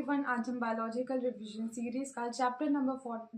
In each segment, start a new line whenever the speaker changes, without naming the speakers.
Everyone, आज हम biological revision series का chapter number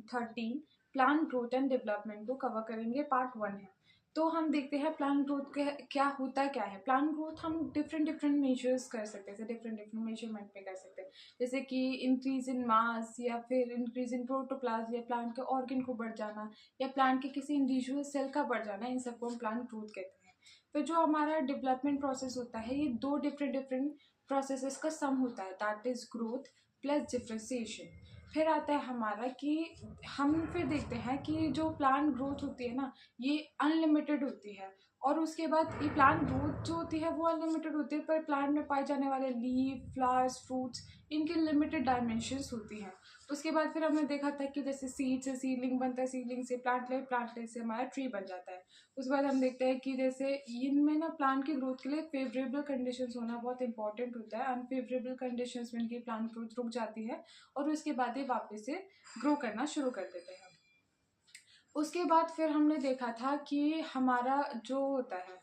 13 plant growth and development को कवर करेंगे। पार्ट 1 है। तो हम देखते हैं प्लांट ग्रोथ के क्या होता क्या है। प्लांट ग्रोथ हम डिफरेंट मेजर्स कर सकते हैं, डिफरेंट मेजरमेंट में कर सकते हैं, जैसे कि इंक्रीज इन मास या फिर इंक्रीज इन प्रोटोप्लाज्म या प्लांट के ऑर्गन को बढ़ जाना या प्लांट के किसी इंडिविजुअल सेल का बढ़ जाना, इन सबको हम प्लांट ग्रोथ कहते हैं। तो जो हमारा डेवलपमेंट प्रोसेस होता है, ये दो डिफरेंट प्रोसेसेस का सम होता है, that is growth plus differentiation. फिर आता है हमारा कि हम फिर देखते हैं कि जो प्लांट ग्रोथ होती है ना, ये अनलिमिटेड होती है। और उसके बाद ये प्लांट ग्रोथ जो होती है वो अनलिमिटेड होती है, पर प्लांट में पाए जाने वाले लीफ, फ्लावर्स, फ्रूट्स, इनकी लिमिटेड डायमेंशंस होती हैं। उसके बाद फिर हमने देखा था कि जैसे सीड से सीडलिंग बनता है, सीडलिंग से प्लांट से हमारा ट्री बन जाता है। उसके बाद हम देखते हैं कि जैसे इनमें ना प्लांट की ग्रोथ के लिए फेवरेबल कंडीशंस होना बहुत इंपॉर्टेंट होता है। अनफेवरेबल कंडीशंस में इनकी प्लांट ग्रोथ रुक जाती है और उसके बाद ये वापस से ग्रो करना शुरू कर देते हैं। उसके बाद फिर हमने देखा था कि हमारा जो होता है,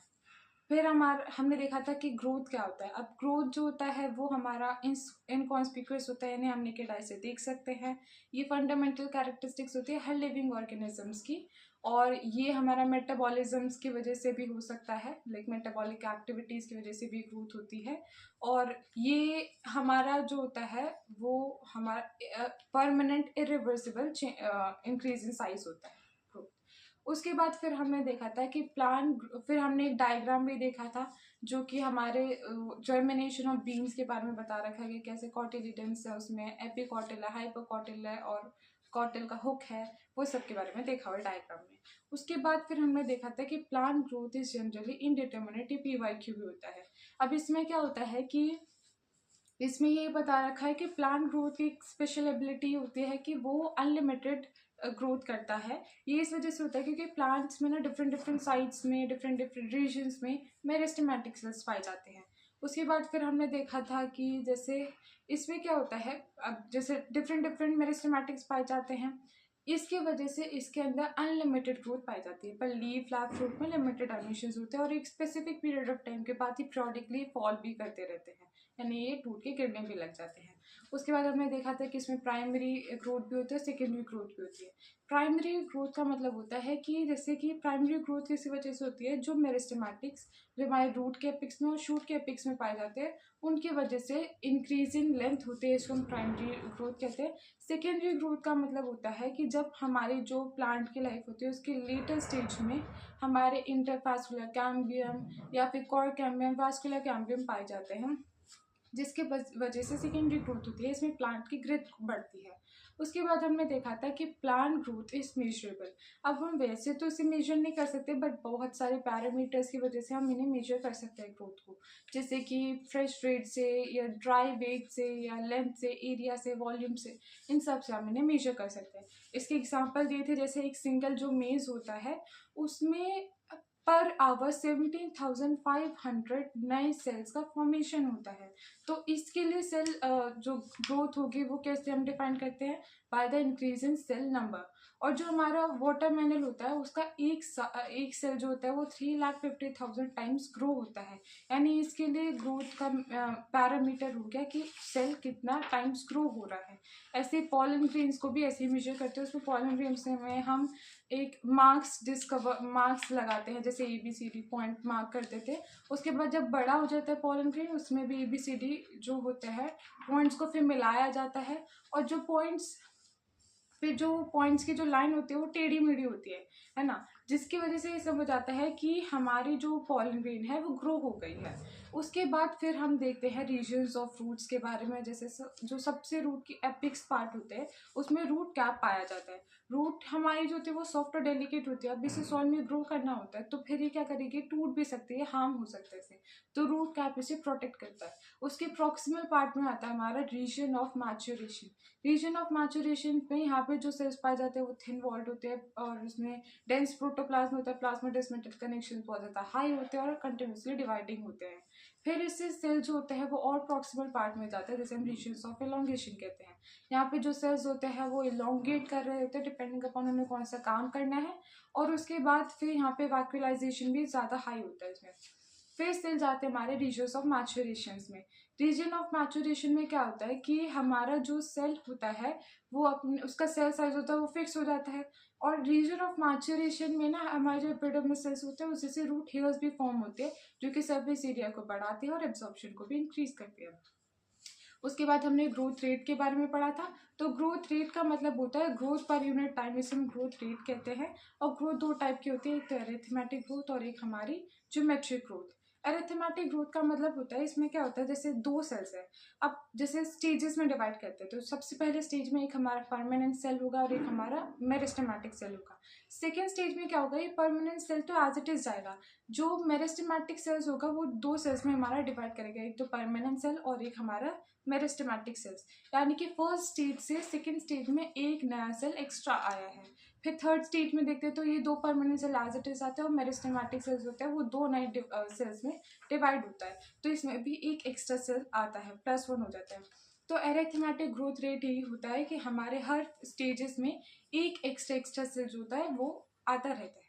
फिर हमने देखा था कि ग्रोथ क्या होता है। अब ग्रोथ जो होता है वो हमारा इनकॉन्स्पिक्यूअस होता है, यानी हम नेकेड आई से देख सकते हैं। ये फंडामेंटल कैरेक्टरिस्टिक्स होती है हर लिविंग ऑर्गेनिजम्स की, और ये हमारा मेटाबॉलिज्म्स की वजह से भी हो सकता है, लाइक मेटाबॉलिक एक्टिविटीज़ की वजह से भी ग्रोथ होती है। और ये हमारा जो होता है वो हमारा permanent irreversible increase in size होता है। उसके बाद फिर हमने देखा था कि फिर हमने एक डायग्राम भी देखा था जो कि हमारे जर्मिनेशन ऑफ बीन्स के बारे में बता रखा है कि कैसे कॉटिलिडन्स है, उसमें एपिकॉटिल है, हाइपोकॉटिल है और कॉटिल का हुक है, वो सब के बारे में देखा हुआ डायग्राम में। उसके बाद फिर हमने देखा था कि plant growth is generally indeterminate, PYQ भी होता है। अब इसमें क्या होता है कि इसमें ये बता रखा है कि प्लांट ग्रोथ की एक स्पेशल एबिलिटी होती है कि वो अनलिमिटेड ग्रोथ करता है। ये इस वजह से होता है क्योंकि प्लांट्स में ना डिफरेंट साइड्स में डिफरेंट रीजन्स में मेरिस्टेमेटिक सेल्स पाए जाते हैं। उसके बाद फिर हमने देखा था कि जैसे इसमें क्या होता है, अब जैसे डिफरेंट मेरिस्टेमेटिक्स पाए जाते हैं, इसकी वजह से इसके अंदर अनलिमिटेड ग्रोथ पाई जाती है, पर लीफ, फ्लावर, फ्रूट में लिमिटेड डायमेंशंस होते हैं और एक स्पेसिफिक पीरियड ऑफ टाइम के बाद ही प्रोडिकली फॉल भी करते रहते हैं, यानी ये टूट के गिरने भी लग जाते हैं। उसके बाद हमने देखा था कि इसमें प्राइमरी ग्रोथ भी होती है, सेकेंडरी ग्रोथ भी होती है। प्राइमरी ग्रोथ का मतलब होता है कि जैसे कि प्राइमरी ग्रोथ किसी वजह से होती है, जो मेरिस्टेमेटिक्स जो हमारे रूट के एपिक्स में और शूट के एपिक्स में पाए जाते हैं, उनकी वजह से इंक्रीजिंग लेंथ होती है, इसको हम प्राइमरी ग्रोथ कहते हैं। सेकेंडरी ग्रोथ का मतलब होता है कि जब हमारी जो प्लांट की लाइफ होती है उसके लेटर स्टेज में हमारे इंटरफैस्कुलर कैम्बियम या फिर कोर कैम्बियम, वास्कुलर कैम्बियम पाए जाते हैं, जिसके वजह से सेकेंडरी ग्रोथ होती है, इसमें प्लांट की ग्रोथ बढ़ती है। उसके बाद हमने देखा था कि प्लांट ग्रोथ इज मेजरेबल। अब हम वैसे तो इसे मेजर नहीं कर सकते, बट बहुत सारे पैरामीटर्स की वजह से हम इन्हें मेजर कर सकते हैं ग्रोथ को, जैसे कि फ्रेश रेट से या ड्राई वेट से या लेंथ से, एरिया से, वॉल्यूम से, इन सब से हम इन्हें मेजर कर सकते हैं। इसके एग्जाम्पल दिए थे, जैसे एक सिंगल जो मेज होता है उसमें पर आवर 17,500 नए सेल्स का फॉर्मेशन होता है। तो इसके लिए सेल जो ग्रोथ होगी वो कैसे हम डिफाइन करते हैं, by the increase in cell number. और जो हमारा वाटरमेलन होता है उसका एक सेल जो होता है वो 3,50,000 टाइम्स ग्रो होता है, यानी इसके लिए ग्रोथ का पैरामीटर हो गया कि सेल कितना टाइम्स ग्रो हो रहा है। ऐसे पॉलन ग्रेन्स को भी ऐसे ही मेजर करते हैं, उसमें पॉलन ग्रेन्स में हम एक मार्क्स लगाते हैं, जैसे ABCD पॉइंट मार्क करते थे। उसके बाद जब बड़ा हो जाता है पॉलन ग्रेन, उसमें भी ABCD जो होता है पॉइंट्स को फिर मिलाया जाता है, और जो पॉइंट्स की जो लाइन होती है वो टेढ़ी मेढ़ी होती है ना, जिसकी वजह से ये समझ आता है कि हमारी जो पॉलन ग्रेन है वो ग्रो हो गई है। उसके बाद फिर हम देखते हैं रीजन्स ऑफ रूट्स के बारे में, जैसे जो सबसे रूट की एपिक्स पार्ट होते हैं उसमें रूट कैप पाया जाता है। रूट हमारी जो होती है वो सॉफ्ट और डेलिकेट होती है, अब इसे सॉइल में ग्रो करना होता है तो फिर ये क्या करेगी, टूट भी सकती है, हार्म हो सकता है इसे, तो रूट कैप इसे प्रोटेक्ट करता है। उसके प्रॉक्सिमल पार्ट में आता है हमारा region of maturation. Region of maturation में यहाँ पे जो सेल्स पाए जाते हैं वो थिन वॉल्ड होते हैं और उसमें डेंस प्रोटोप्लाज्म होता है, प्लाज्मोडेस्माटा कनेक्शन बहुत ज़्यादा हाई होते हैं और कंटिन्यूसली डिवाइडिंग होते हैं। फिर इससे सेल जो होते हैं वो और प्रॉक्सिमल पार्ट में जाता है, जैसे हम रीजन्स ऑफ एलोंगेशन कहते हैं। यहाँ पे जो सेल्स होते हैं वो इलोंगेट कर रहे होते हैं डिपेंडिंग अपॉन उन्हें कौन सा काम करना है, और उसके बाद फिर यहाँ पे वैक्यूलाइजेशन भी ज़्यादा हाई होता है इसमें। फिर सेल जाते हैं हमारे रीजन ऑफ मैचुरेशन में। रीजन ऑफ मैचुरेशन में क्या होता है कि हमारा जो सेल होता है वो अपने उसका सेल साइज होता है वो फिक्स हो जाता है। और रीजन ऑफ मैचुरेशन में ना हमारे जो एपिडर्मिस सेल्स होते हैं उससे रूट हेयर्स भी फॉर्म होते हैं जो कि सरफेस एरिया को बढ़ाते हैं और एब्जॉर्प्शन को भी इंक्रीज करते हैं। उसके बाद हमने ग्रोथ रेट के बारे में पढ़ा था। तो ग्रोथ रेट का मतलब होता है ग्रोथ पर यूनिट टाइम, इसे हम ग्रोथ रेट कहते हैं। और ग्रोथ दो टाइप की होती है, एक तो अरिथमेटिक ग्रोथ और एक हमारी ज्योमेट्रिक ग्रोथ। अरिथमेटिक ग्रोथ का मतलब होता है इसमें क्या होता है, जैसे दो सेल्स है, अब जैसे स्टेजेस में डिवाइड करते हैं तो सबसे पहले स्टेज में एक हमारा परमानेंट सेल होगा और एक हमारा मेरिस्टेमेटिक सेल होगा। सेकेंड स्टेज में क्या होगा, ये परमानेंट सेल तो एज इट इज जाएगा, जो मेरिस्टेमेटिक सेल्स होगा वो दो सेल्स में हमारा डिवाइड करेगा, एक तो परमानेंट सेल और एक हमारा मेरिस्टेमेटिक सेल्स। यानी कि फर्स्ट स्टेज से सेकेंड स्टेज में एक नया सेल एक्स्ट्रा आया है। फिर थर्ड स्टेज में देखते हैं तो ये दो permanent cell as it is आते हैं और मेरिस्टेमेटिक सेल्स होते हैं वो दो नए सेल्स में डिवाइड होता है, तो इसमें भी एक एक्स्ट्रा सेल आता है, +1 हो जाता है। तो अरिथमेटिक ग्रोथ रेट यही होता है कि हमारे हर स्टेजेस में एक एक्स्ट्रा सेल जो होता है वो आता रहता है।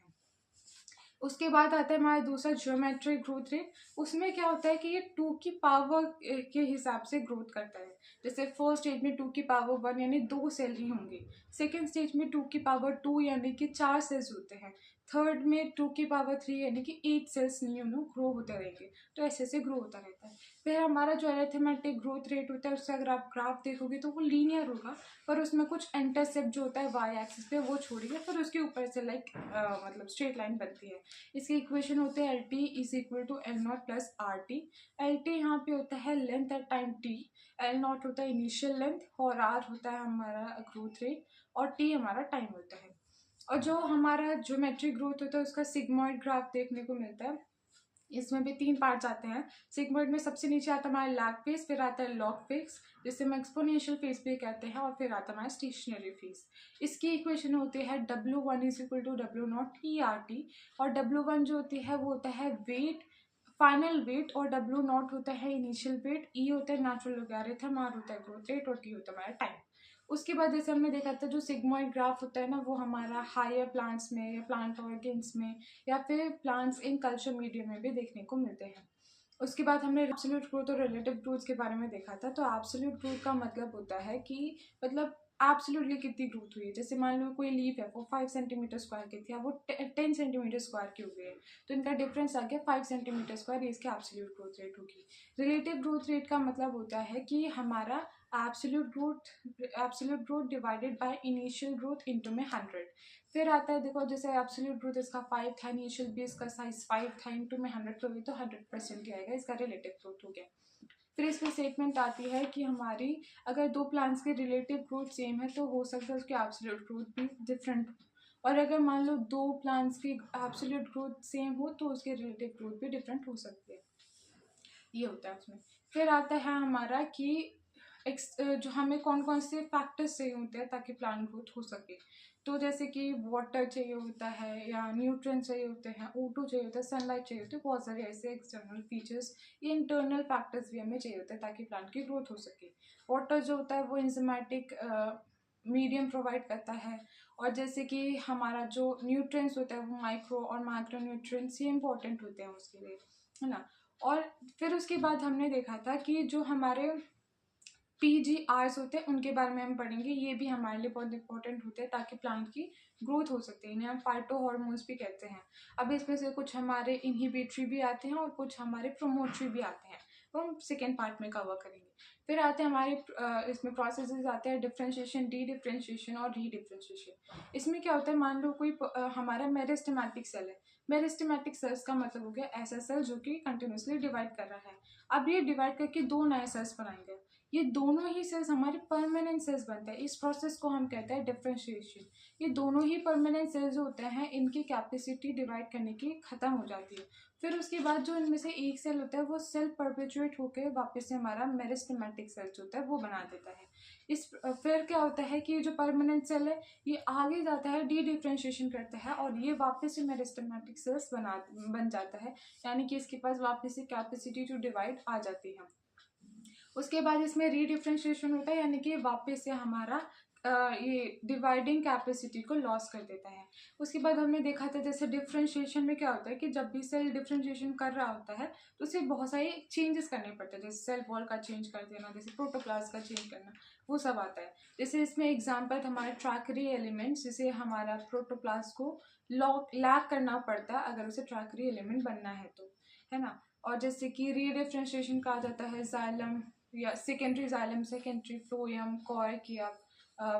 उसके बाद आता है हमारा दूसरा ज्योमेट्रिक ग्रोथ रेट। उसमें क्या होता है कि ये 2 की पावर के हिसाब से ग्रोथ करता है। जैसे फर्स्ट स्टेज में 2 की पावर 1 यानी 2 सेल ही होंगे। सेकेंड स्टेज में 2 की पावर 2 यानी कि 4 सेल्स होते हैं। थर्ड में 2 की पावर 3 यानी कि 8 सेल्स ग्रो होते रहेंगे। तो ऐसे ऐसे ग्रो होता रहता है। फिर हमारा जो अरिथमेटिक ग्रोथ रेट होता है उसका अगर आप ग्राफ देखोगे तो वो लीनियर होगा, पर उसमें कुछ इंटरसेप्ट जो होता है वाई एक्सिस पे वो छोड़िए, फिर उसके ऊपर से मतलब स्ट्रेट लाइन बनती है। इसके इक्वेशन होते हैं LT is equal to L0 plus RT। LT यहाँ पे होता है length at time T, L0 होता है इनिशियल लेंथ और R होता है हमारा ग्रोथ रेट और T हमारा टाइम होता है। और जो हमारा ज्योमेट्रिक ग्रोथ होता है उसका सिग्मॉइड ग्राफ देखने को मिलता है। इसमें भी 3 पार्ट्स आते हैं। सिग्मॉइड में सबसे नीचे आता है हमारा लैग फेज, फिर आता है लॉग फेज जिसे हम एक्सपोनेंशियल फेज भी कहते हैं, और फिर आता है हमारा स्टेशनरी फेज। इसकी इक्वेशन होती है W1 is equal to W0 ERT। और W1 जो होती है वो होता है वेट, फाइनल वेट, और W0 होता है इनिशियल वेट, E होता है नेचुरल लॉगरिथम, R होता है ग्रोथ रेट और T होता है हमारा टाइम। उसके बाद जैसे हमने देखा था जो सिग्मॉइड ग्राफ होता है ना वो हमारा हायर प्लांट्स में या प्लांट ऑर्गेन्स में या फिर प्लांट्स इन कल्चर मीडियम में भी देखने को मिलते हैं। उसके बाद हमने एब्सोल्यूट ग्रोथ और रिलेटिव ग्रोथ के बारे में देखा था। तो एब्सोल्यूट ग्रोथ का मतलब होता है कि मतलब एब्सोल्युटली कितनी ग्रोथ हुई है। जैसे मान लो कोई लीफ है वो 5 सेंटीमीटर स्क्वायर की थी, अब वो 10 सेंटीमीटर स्क्वायर की हो गई है, तो इनका डिफरेंस आ गया 5 सेंटीमीटर स्क्वायर, ये इसकी एब्सोल्यूट ग्रोथ रेट होगी। रिलेटिव ग्रोथ रेट का मतलब होता है कि हमारा absolute growth divided by initial growth into में 100। फिर आता है देखो जैसे एब्सोल्यूट ग्रोथ इसका 5 था, इनिशियल भी इसका साइज 5 था, इनटू में 100 करोगे तो 100% ही आएगा, इसका रिलेटिव ग्रोथ हो गया। फिर इसमें स्टेटमेंट आती है कि हमारी अगर दो प्लांट्स की रिलेटिव ग्रोथ सेम है तो हो सकता है उसकी एब्सोल्यूट ग्रोथ भी डिफरेंट हो, और अगर मान लो दो प्लांट्स की एब्सोल्यूट ग्रोथ सेम हो तो उसकी रिलेटिव ग्रोथ भी डिफरेंट हो सकती है। ये होता है उसमें। फिर आता है हमारा कि जो हमें कौन कौन से फैक्टर्स चाहिए होते हैं ताकि प्लांट ग्रोथ हो सके। तो जैसे कि वाटर चाहिए होता है या न्यूट्रिएंट चाहिए होते हैं, O2 चाहिए होता है, सनलाइट चाहिए होती है, बहुत सारे ऐसे एक्सटर्नल फीचर्स, ये इंटरनल फैक्टर्स भी हमें चाहिए होते हैं ताकि प्लांट की ग्रोथ हो सके। वाटर जो होता है वो इंजाइमेटिक मीडियम प्रोवाइड करता है। और जैसे कि हमारा जो न्यूट्रिएंट्स होता है वो माइक्रो और माइक्रो न्यूट्रिएंट्स ये इंपॉर्टेंट होते हैं उसके लिए, है ना। और फिर उसके बाद हमने देखा था कि जो हमारे PGRs होते हैं उनके बारे में हम पढ़ेंगे, ये भी हमारे लिए बहुत इंपॉर्टेंट होते हैं ताकि प्लांट की ग्रोथ हो सकती है। इन्हें हम फाइटो हॉर्मोन्स भी कहते हैं। अब इसमें से कुछ हमारे इनहिबिटरी भी आते हैं और कुछ हमारे प्रोमोटरी भी आते हैं, वो हम सेकेंड पार्ट में कवर करेंगे। फिर आते हैं हमारे इसमें प्रोसेसेस आते हैं डिफ्रेंशिएशन, डी डिफ्रेंशिएशन और री डिफ्रेंशिएशन। इसमें क्या होता है, मान लो कोई हमारा मेरिस्टेमेटिक सेल है। मेरिस्टेमेटिक सेल्स का मतलब हो गया ऐसा सेल जो कि कंटिन्यूसली डिवाइड कर रहा है। अब ये डिवाइड करके दो नए सेल्स बनाएंगे, ये दोनों ही सेल्स हमारे परमानेंट सेल्स बनते हैं। इस प्रोसेस को हम कहते हैं डिफरेंशिएशन। ये दोनों ही परमानेंट सेल्स होते हैं, इनकी कैपेसिटी डिवाइड करने की खत्म हो जाती है। फिर उसके बाद जो इनमें से एक सेल होता है वो सेल परपेचुएट होकर वापस से हमारा मेरिस्टेमेटिक सेल्स होता है वो बना देता है। फिर क्या होता है कि जो परमानेंट सेल है ये आगे जाता है, डी डिफ्रेंशिएशन करता है और ये वापस से मेरिस्टेमेटिक सेल्स बन जाता है, यानी कि इसके पास वापस से कैपेसिटी टू डिवाइड आ जाती है। उसके बाद इसमें रीडिफ्रेंशिएशन होता है, यानी कि वापस से हमारा ये डिवाइडिंग कैपेसिटी को लॉस कर देता है। उसके बाद हमने देखा था जैसे डिफ्रेंशिएशन में क्या होता है कि जब भी सेल डिफ्रेंशिएशन कर रहा होता है तो उसे बहुत सारे चेंजेस करने पड़ते हैं, जैसे सेल वॉल का चेंज कर देना, जैसे प्रोटोप्लास्ट का चेंज करना, वो सब आता है। जैसे इसमें एग्जाम्पल हमारे ट्रैकरी एलिमेंट्स, जिसे हमारा प्रोटोप्लास्ट को लैक करना पड़ता है अगर उसे ट्रैकरी एलिमेंट बनना है तो, है ना। और जैसे कि रीडिफ्रेंशिएशन कहा जाता है जाइलम या secondary xylem, secondary phloem, cork या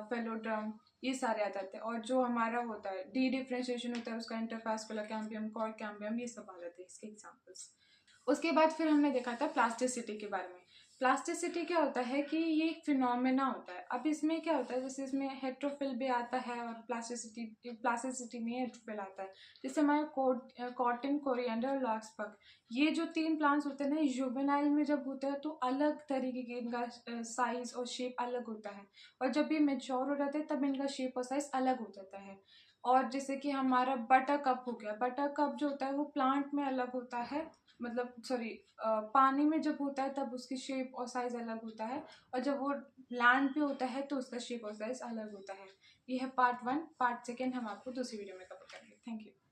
फेलोड्रम, ये सारे आ जाते हैं। और जो हमारा होता है डी डिफ्रेंशिएशन होता है उसका इंटरफेस्कुलर कैम्बियम, कॉर्क कैम्बियम, ये सब आ जाते हैं इसके एग्जाम्पल्स। उसके बाद फिर हमने देखा था प्लास्टिसिटी के बारे में। प्लास्टिसिटी क्या होता है कि ये एक फिनोमेना होता है। अब इसमें क्या होता है, जैसे इसमें हेट्रोफिल भी आता है और प्लास्टिसिटी में हेट्रोफिल आता है। जैसे हमारा कॉटन, कोरिएंडर और लार्कस्पर्ग, ये जो 3 प्लांट्स होते हैं ना, जुवेनाइल में जब होते हैं तो अलग तरीके के इनका साइज और शेप अलग होता है, और जब ये मेच्योर हो जाते हैं तब इनका शेप और साइज अलग हो जाता है। और जैसे कि हमारा बटर कप हो गया, बटर कप जो होता है वो प्लांट में अलग होता है, मतलब सॉरी पानी में जब होता है तब उसकी शेप और साइज अलग होता है, और जब वो लैंड पे होता है तो उसका शेप और साइज अलग होता है। ये है पार्ट 1। पार्ट 2 हम आपको दूसरी वीडियो में कवर करेंगे। Thank you.